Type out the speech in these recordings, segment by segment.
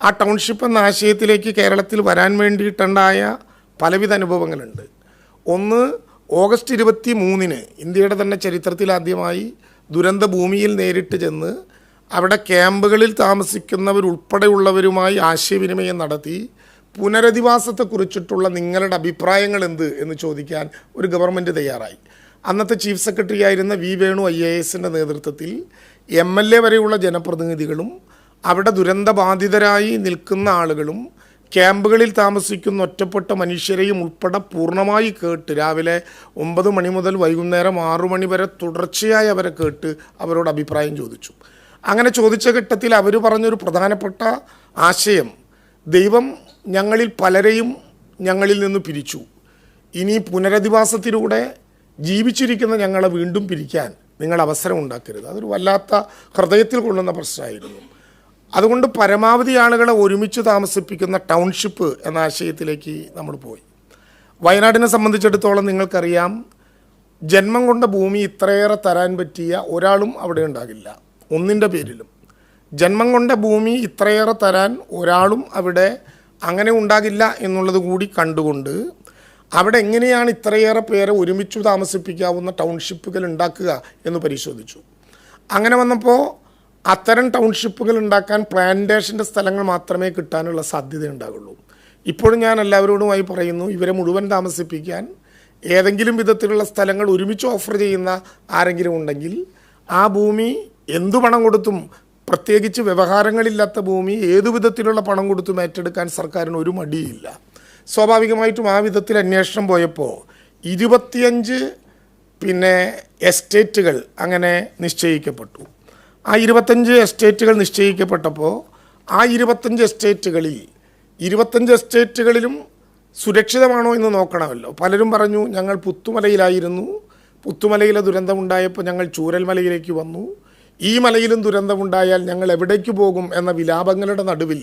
ആ ടൗൺഷിപ്പ് എന്ന ആശയത്തിലേക്ക് കേരളത്തിൽ വരാൻ വേണ്ടിയിട്ടുണ്ടായ പലവിധ അനുഭവങ്ങളുണ്ട്. ഒന്ന്, ഓഗസ്റ്റ് 23 ഇന്ത്യയുടെ തന്നെ ചരിത്രത്തിൽ ആദ്യമായി ദുരന്ത ഭൂമിയിൽ നേരിട്ട് ചെന്ന് അവിടെ ക്യാമ്പുകളിൽ താമസിക്കുന്നവരുൾപ്പെടെയുള്ളവരുമായി ആശയവിനിമയം നടത്തി പുനരധിവാസത്തെക്കുറിച്ചിട്ടുള്ള നിങ്ങളുടെ അഭിപ്രായങ്ങൾ എന്ത് എന്ന് ചോദിക്കാൻ ഒരു ഗവൺമെൻറ് തയ്യാറായി. അന്നത്തെ ചീഫ് സെക്രട്ടറി ആയിരുന്ന വി വേണു IASൻ്റെ നേതൃത്വത്തിൽ MLA വരെയുള്ള ജനപ്രതിനിധികളും അവിടെ ദുരന്തബാധിതരായി നിൽക്കുന്ന ആളുകളും ക്യാമ്പുകളിൽ താമസിക്കുന്ന ഒറ്റപ്പെട്ട മനുഷ്യരെയും ഉൾപ്പെടെ പൂർണ്ണമായി കേട്ട് രാവിലെ 9 മണി മുതൽ വൈകുന്നേരം 6 മണി വരെ തുടർച്ചയായി അവരെ കേട്ട് അവരോട് അഭിപ്രായം ചോദിച്ചു. അങ്ങനെ ചോദിച്ച ഘട്ടത്തിൽ അവർ പറഞ്ഞൊരു പ്രധാനപ്പെട്ട ആശയം, ദൈവം ഞങ്ങളിൽ പലരെയും ഞങ്ങളിൽ നിന്ന് പിരിച്ചു, ഇനി പുനരധിവാസത്തിലൂടെ ജീവിച്ചിരിക്കുന്ന ഞങ്ങളെ വീണ്ടും പിരിക്കാൻ നിങ്ങൾ അവസരം ഉണ്ടാക്കരുത്. അതൊരു വല്ലാത്ത ഹൃദയത്തിൽ കൊള്ളുന്ന പ്രശ്നമായിരുന്നു. അതുകൊണ്ട് പരമാവധി ആളുകളെ ഒരുമിച്ച് താമസിപ്പിക്കുന്ന ടൗൺഷിപ്പ് എന്ന ആശയത്തിലേക്ക് നമ്മൾ പോയി. വയനാടിനെ സംബന്ധിച്ചിടത്തോളം നിങ്ങൾക്കറിയാം, ജന്മം കൊണ്ട ഭൂമി ഇത്രയേറെ തരാൻ പറ്റിയ ഒരാളും അവിടെ ഉണ്ടാകില്ല. ഒന്നിൻ്റെ പേരിലും ജന്മം കൊണ്ട ഭൂമി ഇത്രയേറെ തരാൻ ഒരാളും അവിടെ അങ്ങനെ ഉണ്ടാകില്ല എന്നുള്ളത് കൂടി കണ്ടുകൊണ്ട് അവിടെ എങ്ങനെയാണ് ഇത്രയേറെ പേരെ ഒരുമിച്ച് താമസിപ്പിക്കാവുന്ന ടൗൺഷിപ്പുകൾ ഉണ്ടാക്കുക എന്ന് പരിശോധിച്ചു. അങ്ങനെ വന്നപ്പോൾ അത്തരം ടൗൺഷിപ്പുകൾ ഉണ്ടാക്കാൻ പ്ലാന്റേഷൻ്റെ സ്ഥലങ്ങൾ മാത്രമേ കിട്ടാനുള്ള സാധ്യത ഉണ്ടാകുള്ളൂ. ഇപ്പോഴും ഞാൻ എല്ലാവരോടുമായി പറയുന്നു, ഇവരെ മുഴുവൻ താമസിപ്പിക്കാൻ ഏതെങ്കിലും വിധത്തിലുള്ള സ്ഥലങ്ങൾ ഒരുമിച്ച് ഓഫർ ചെയ്യുന്ന ആരെങ്കിലും ഉണ്ടെങ്കിൽ ആ ഭൂമി എന്തു പണം കൊടുത്തും, പ്രത്യേകിച്ച് വ്യവഹാരങ്ങളില്ലാത്ത ഭൂമി ഏതു വിധത്തിലുള്ള പണം കൊടുത്തും ഏറ്റെടുക്കാൻ സർക്കാരിന് ഒരു മടിയില്ല. സ്വാഭാവികമായിട്ടും ആ വിധത്തിൽ അന്വേഷണം പോയപ്പോൾ 25 എസ്റ്റേറ്റുകൾ അങ്ങനെ നിശ്ചയിക്കപ്പെട്ടു. ആ 25 എസ്റ്റേറ്റുകൾ നിശ്ചയിക്കപ്പെട്ടപ്പോൾ ആ 25 എസ്റ്റേറ്റുകളിലും സുരക്ഷിതമാണോ എന്ന് നോക്കണമല്ലോ. പലരും പറഞ്ഞു, ഞങ്ങൾ പുത്തുമലയിലായിരുന്നു, പുത്തുമലയിലെ ദുരന്തമുണ്ടായപ്പോൾ ഞങ്ങൾ ചൂരൽമലയിലേക്ക് വന്നു, ഈ മലയിലും ദുരന്തമുണ്ടായാൽ ഞങ്ങൾ എവിടേക്ക് പോകും എന്ന വിലാപങ്ങളുടെ നടുവിൽ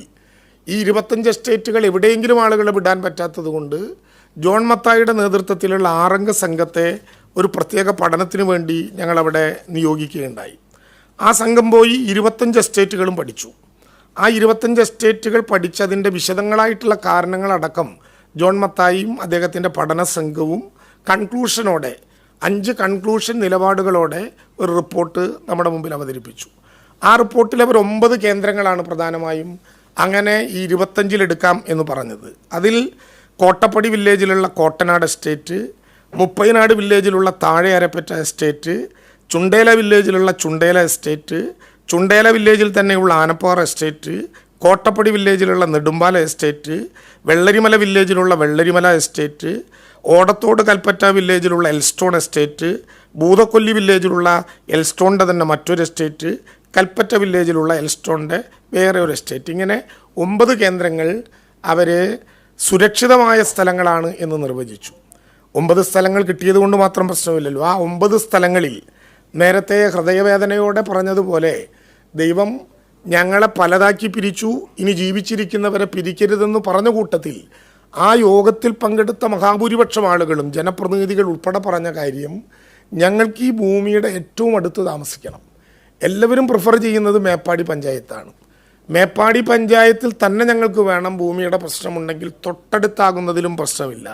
ഈ 25 എസ്റ്റേറ്റുകൾ എവിടെയെങ്കിലും ആളുകളെ വിടാൻ പറ്റാത്തത് കൊണ്ട് ജോൺ മത്തായിയുടെ നേതൃത്വത്തിലുള്ള 6 അംഗ സംഘത്തെ ഒരു പ്രത്യേക പഠനത്തിന് വേണ്ടി ഞങ്ങളവിടെ നിയോഗിക്കുകയുണ്ടായി. ആ സംഘം പോയി 25 എസ്റ്റേറ്റുകളും പഠിച്ചു. ആ 25 എസ്റ്റേറ്റുകൾ പഠിച്ചതിൻ്റെ വിശദങ്ങളായിട്ടുള്ള കാരണങ്ങളടക്കം ജോൺ മത്തായിയും അദ്ദേഹത്തിൻ്റെ പഠന സംഘവും കൺക്ലൂഷനോടെ 5 കൺക്ലൂഷൻ നിലപാടുകളോടെ ഒരു റിപ്പോർട്ട് നമ്മുടെ മുമ്പിൽ അവതരിപ്പിച്ചു. ആ റിപ്പോർട്ടിൽ അവർ 9 കേന്ദ്രങ്ങളാണ് പ്രധാനമായും അങ്ങനെ ഈ 25 എടുക്കാം എന്ന് പറഞ്ഞത്. അതിൽ കോട്ടപ്പടി വില്ലേജിലുള്ള കോട്ടനാട് എസ്റ്റേറ്റ്, മുപ്പൈനാട് വില്ലേജിലുള്ള താഴെ അരപ്പറ്റ എസ്റ്റേറ്റ്, ചുണ്ടേല വില്ലേജിലുള്ള ചുണ്ടേല എസ്റ്റേറ്റ്, ചുണ്ടേല വില്ലേജിൽ തന്നെയുള്ള ആനപ്പാറ എസ്റ്റേറ്റ്, കോട്ടപ്പടി വില്ലേജിലുള്ള നെടുമ്പാല എസ്റ്റേറ്റ്, വെള്ളരിമല വില്ലേജിലുള്ള വെള്ളരിമല എസ്റ്റേറ്റ്, ഓടത്തോട് കൽപ്പറ്റ വില്ലേജിലുള്ള എൽസ്റ്റോൺ എസ്റ്റേറ്റ്, ഭൂതക്കൊല്ലി വില്ലേജിലുള്ള എൽസ്റ്റോണിൻ്റെ തന്നെ മറ്റൊരു എസ്റ്റേറ്റ്, കൽപ്പറ്റ വില്ലേജിലുള്ള എൽസ്റ്റോണിൻ്റെ വേറെ ഒരു എസ്റ്റേറ്റ്. ഇങ്ങനെ 9 കേന്ദ്രങ്ങൾ അവർ സുരക്ഷിതമായ സ്ഥലങ്ങളാണ് എന്ന് നിർവചിച്ചു. 9 സ്ഥലങ്ങൾ കിട്ടിയത് കൊണ്ട് മാത്രം പ്രശ്നമില്ലല്ലോ. ആ 9 സ്ഥലങ്ങളിൽ നേരത്തെ ഹൃദയവേദനയോടെ പറഞ്ഞതുപോലെ ദൈവം ഞങ്ങളെ പലതാക്കി പിരിച്ചു, ഇനി ജീവിച്ചിരിക്കുന്നവരെ പിരിക്കരുതെന്ന് പറഞ്ഞ കൂട്ടത്തിൽ ആ യോഗത്തിൽ പങ്കെടുത്ത മഹാഭൂരിപക്ഷം ആളുകളും ജനപ്രതിനിധികൾ ഉൾപ്പെടെ പറഞ്ഞ കാര്യം, ഞങ്ങൾക്ക് ഈ ഭൂമിയുടെ ഏറ്റവും അടുത്ത് താമസിക്കണം. എല്ലാവരും പ്രിഫർ ചെയ്യുന്നത് മേപ്പാടി പഞ്ചായത്താണ്. മേപ്പാടി പഞ്ചായത്തിൽ തന്നെ ഞങ്ങൾക്ക് വേണം. ഭൂമിയുടെ പ്രശ്നമുണ്ടെങ്കിൽ തൊട്ടടുത്താകുന്നതിലും പ്രശ്നമില്ല.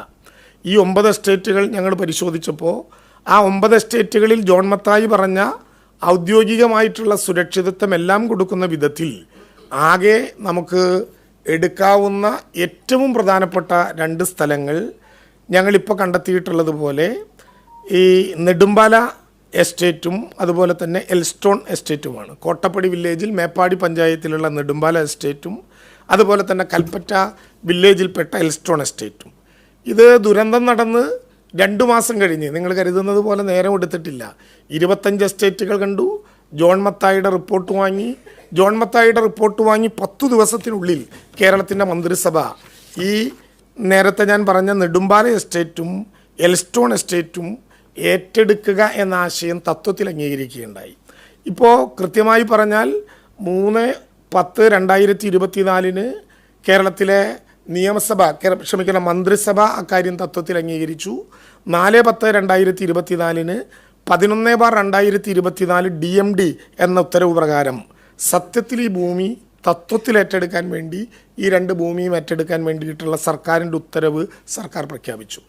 ഈ 9 എസ്റ്റേറ്റുകൾ ഞങ്ങൾ പരിശോധിച്ചപ്പോൾ ആ 9 എസ്റ്റേറ്റുകളിൽ ജോൺ മത്തായി പറഞ്ഞ ഔദ്യോഗികമായിട്ടുള്ള സുരക്ഷിതത്വം എല്ലാം കൊടുക്കുന്ന വിധത്തിൽ ആകെ നമുക്ക് എടുക്കാവുന്ന ഏറ്റവും പ്രധാനപ്പെട്ട 2 സ്ഥലങ്ങൾ ഞങ്ങളിപ്പോൾ കണ്ടെത്തിയിട്ടുള്ളതുപോലെ ഈ നെടുമ്പാല എസ്റ്റേറ്റും അതുപോലെ തന്നെ എൽസ്റ്റോൺ എസ്റ്റേറ്റുമാണ്. കോട്ടപ്പടി വില്ലേജിൽ മേപ്പാടി പഞ്ചായത്തിലുള്ള നെടുമ്പാല എസ്റ്റേറ്റും അതുപോലെ തന്നെ കൽപ്പറ്റ വില്ലേജിൽപ്പെട്ട എൽസ്റ്റോൺ എസ്റ്റേറ്റും. ഇത് ദുരന്തം നടന്ന് 2 മാസം കഴിഞ്ഞ്, നിങ്ങൾ കരുതുന്നത് പോലെ നേരം എടുത്തിട്ടില്ല. 25 എസ്റ്റേറ്റുകൾ കണ്ടു, ജോൺ മത്തായിയുടെ റിപ്പോർട്ട് വാങ്ങി. ജോൺ മത്തായിയുടെ റിപ്പോർട്ട് വാങ്ങി 10 ദിവസത്തിനുള്ളിൽ കേരളത്തിൻ്റെ മന്ത്രിസഭ ഈ നേരത്തെ ഞാൻ പറഞ്ഞ നെടുമ്പാല എസ്റ്റേറ്റും എൽസ്റ്റോൺ എസ്റ്റേറ്റും ഏറ്റെടുക്കുക എന്ന ആശയം തത്വത്തിൽ അംഗീകരിക്കുകയുണ്ടായി. ഇപ്പോൾ കൃത്യമായി പറഞ്ഞാൽ 3/10/2024 കേരളത്തിലെ മന്ത്രിസഭ അക്കാര്യം തത്വത്തിൽ അംഗീകരിച്ചു. 4/10/2024 11/2024 DMD എന്ന ഉത്തരവ് പ്രകാരം സത്യത്തിൽ ഈ ഭൂമി തത്വത്തിൽ ഏറ്റെടുക്കാൻ വേണ്ടി ഈ 2 ഭൂമിയും ഏറ്റെടുക്കാൻ വേണ്ടിയിട്ടുള്ള സർക്കാരിൻ്റെ ഉത്തരവ് സർക്കാർ പ്രഖ്യാപിച്ചു.